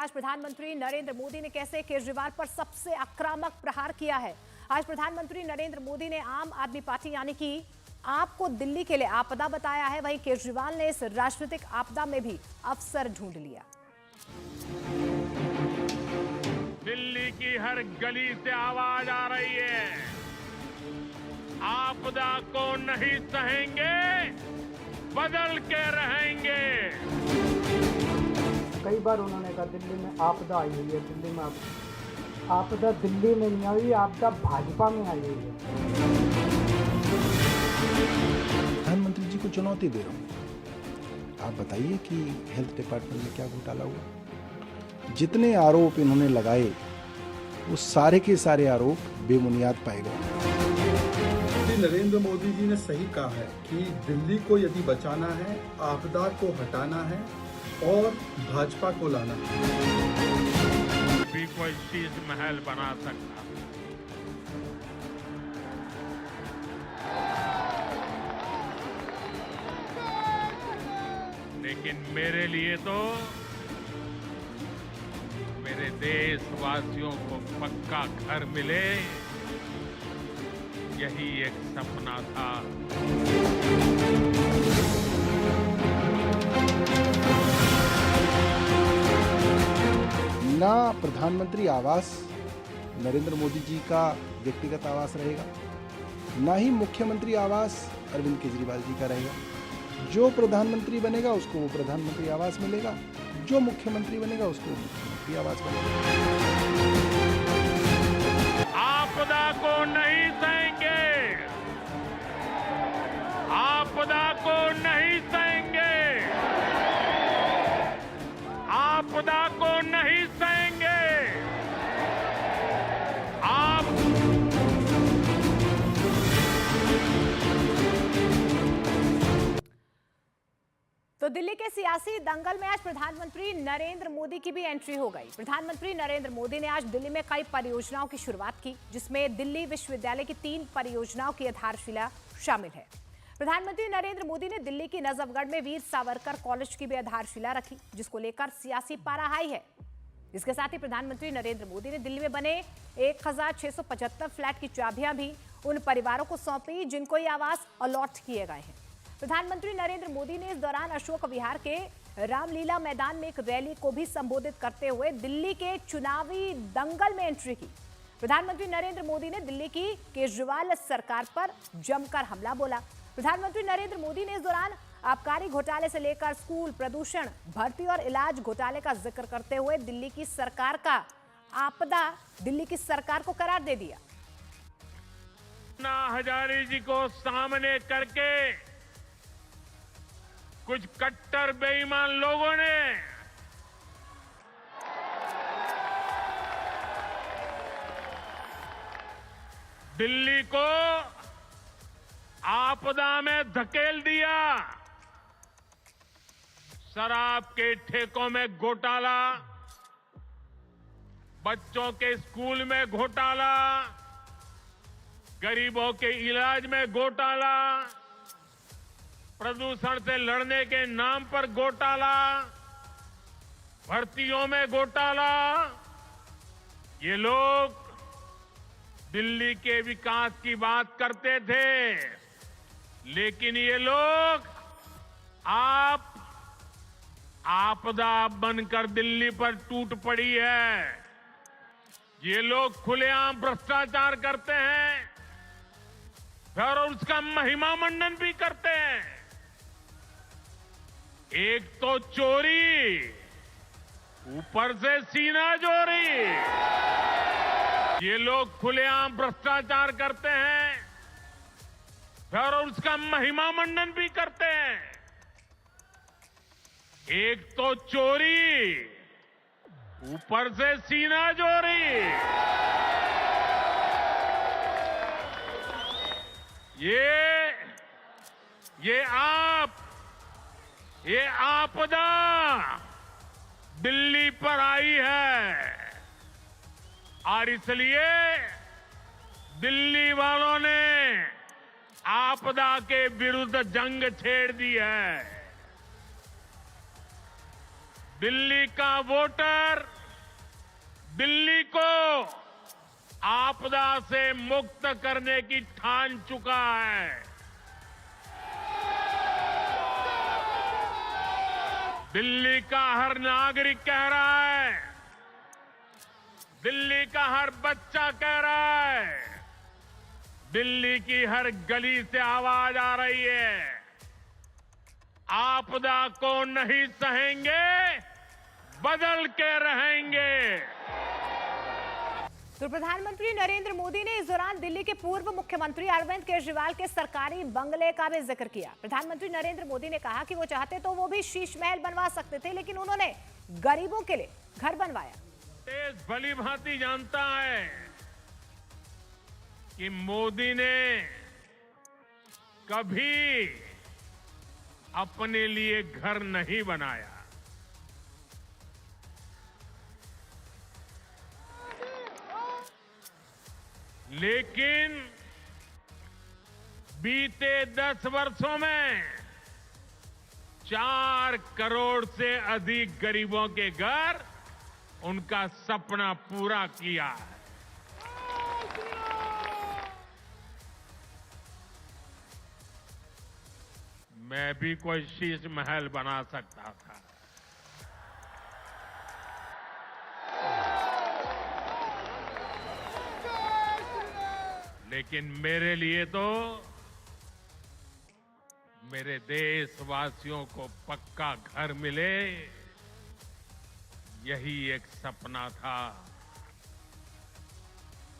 आज प्रधानमंत्री नरेंद्र मोदी ने कैसे केजरीवाल पर सबसे आक्रामक प्रहार किया है। आज प्रधानमंत्री नरेंद्र मोदी ने आम आदमी पार्टी यानी कि आप को दिल्ली के लिए आपदा बताया है, वहीं केजरीवाल ने इस राजनीतिक आपदा में भी अवसर ढूंढ लिया। दिल्ली की हर गली से आवाज आ रही है, आपदा को नहीं सहेंगे, बदल के रहेंगे। कई बार उन्होंने कहा दिल्ली में आपदा आई हुई है, दिल्ली में आपदा दिल्ली में नहीं आई, आपदा भाजपा में आई हुई है। प्रधानमंत्री जी को चुनौती दे रहा हूँ, आप बताइए कि हेल्थ डिपार्टमेंट में क्या घोटाला हुआ। जितने आरोप इन्होंने लगाए वो सारे के सारे आरोप बेबुनियाद पाए गए। नरेंद्र मोदी जी ने सही कहा है कि दिल्ली को यदि बचाना है, आपदा को हटाना है और भाजपा को लाना है। भी कोई शीश महल बना सकता, लेकिन मेरे लिए तो मेरे देशवासियों को पक्का घर मिले, यही एक सपना था। ना प्रधानमंत्री आवास नरेंद्र मोदी जी का व्यक्तिगत आवास रहेगा, ना ही मुख्यमंत्री आवास अरविंद केजरीवाल जी का रहेगा। जो प्रधानमंत्री बनेगा उसको वो प्रधानमंत्री आवास मिलेगा, जो मुख्यमंत्री बनेगा उसको मुख्यमंत्री आवास मिलेगा। आपदा को नहीं सहेंगे, आपदा को नहीं सहेंगे, आपदा को नहीं सहेंगे। आप तो दिल्ली के सियासी दंगल में आज प्रधानमंत्री नरेंद्र मोदी की भी एंट्री हो गई। प्रधानमंत्री नरेंद्र मोदी ने आज दिल्ली में कई परियोजनाओं की शुरुआत की, जिसमें दिल्ली विश्वविद्यालय की 3 परियोजनाओं की आधारशिला शामिल है। प्रधानमंत्री नरेंद्र मोदी ने दिल्ली की नजफगढ़ में वीर सावरकर कॉलेज की भी आधारशिला रखी, जिसको लेकर सियासी पारा हाई है। इसके साथ ही प्रधानमंत्री नरेंद्र मोदी ने दिल्ली में बने 1675 फ्लैट की चाबियां भी उन परिवारों को सौंपी जिनको ये आवास अलॉट किए गए हैं। प्रधानमंत्री नरेंद्र मोदी ने इस दौरान अशोक विहार के रामलीला मैदान में एक रैली को भी संबोधित करते हुए दिल्ली के चुनावी दंगल में एंट्री की। प्रधानमंत्री नरेंद्र मोदी ने दिल्ली की केजरीवाल सरकार पर जमकर हमला बोला। प्रधानमंत्री नरेंद्र मोदी ने इस दौरान आबकारी घोटाले से लेकर स्कूल प्रदूषण, भर्ती और इलाज घोटाले का जिक्र करते हुए दिल्ली की सरकार का आपदा दिल्ली की सरकार को करार दे दिया। अन्ना हजारे जी को सामने करके कुछ कट्टर बेईमान लोगों ने दिल्ली को आपदा में धकेल दिया। शराब के ठेकों में घोटाला, बच्चों के स्कूल में घोटाला, गरीबों के इलाज में घोटाला, प्रदूषण से लड़ने के नाम पर घोटाला, भर्तियों में घोटाला। ये लोग दिल्ली के विकास की बात करते थे, लेकिन ये लोग आपदा बनकर दिल्ली पर टूट पड़ी है। ये लोग खुलेआम भ्रष्टाचार करते हैं और उसका महिमा मंडन भी करते हैं। एक तो चोरी, ऊपर से सीना चोरी। ये लोग खुलेआम भ्रष्टाचार करते हैं और उसका महिमा मंडन भी करते हैं। एक तो चोरी, ऊपर से सीना चोरी। ये आपदा दिल्ली पर आई है और इसलिए दिल्ली वालों ने आपदा के विरुद्ध जंग छेड़ दी है। दिल्ली का वोटर दिल्ली को आपदा से मुक्त करने की ठान चुका है। दिल्ली का हर नागरिक कह रहा है, दिल्ली का हर बच्चा कह रहा है, दिल्ली की हर गली से आवाज आ रही है, आपदा को नहीं सहेंगे, बदल के रहेंगे। तो प्रधानमंत्री नरेंद्र मोदी ने इस दौरान दिल्ली के पूर्व मुख्यमंत्री अरविंद केजरीवाल के सरकारी बंगले का भी जिक्र किया। प्रधानमंत्री नरेंद्र मोदी ने कहा कि वो चाहते तो वो भी शीश महल बनवा सकते थे, लेकिन उन्होंने गरीबों के लिए घर बनवाया। देश भली भांति जानता है कि मोदी ने कभी अपने लिए घर नहीं बनाया। लेकिन बीते 10 वर्षों में 4 करोड़ से अधिक गरीबों के घर उनका सपना पूरा किया है। मैं भी कोई शीश महल बना सकता था, लेकिन मेरे लिए तो मेरे देशवासियों को पक्का घर मिले, यही एक सपना था।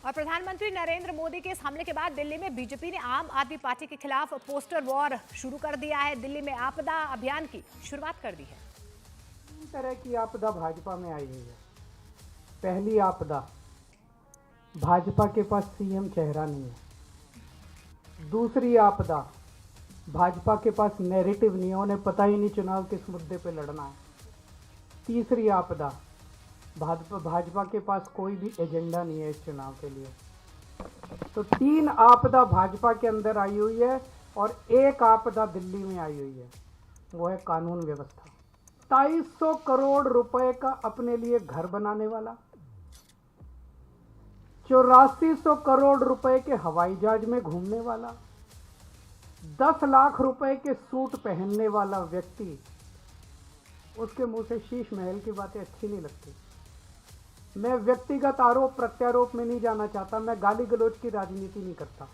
और प्रधानमंत्री नरेंद्र मोदी के इस हमले के बाद दिल्ली में बीजेपी ने आम आदमी पार्टी के खिलाफ पोस्टर वॉर शुरू कर दिया है। दिल्ली में आपदा अभियान की शुरुआत कर दी है। 3 तरह की आपदा भाजपा में आई हुई है। पहली आपदा, भाजपा के पास सीएम चेहरा नहीं है। दूसरी आपदा, भाजपा के पास नैरेटिव नहीं है, उन्हें पता ही नहीं चुनाव किस मुद्दे पे लड़ना है। तीसरी आपदा, भाजपा के पास कोई भी एजेंडा नहीं है इस चुनाव के लिए। तो 3 आपदा भाजपा के अंदर आई हुई है और एक आपदा दिल्ली में आई हुई है, वो है कानून व्यवस्था। 250 करोड़ रुपए का अपने लिए घर बनाने वाला, 8400 करोड़ रुपए के हवाई जहाज में घूमने वाला, 10 लाख रुपए के सूट पहनने वाला व्यक्ति, उसके मुंह से शीश महल की बातें अच्छी नहीं लगती। मैं व्यक्तिगत आरोप प्रत्यारोप में नहीं जाना चाहता, मैं गाली गलौज की राजनीति नहीं करता।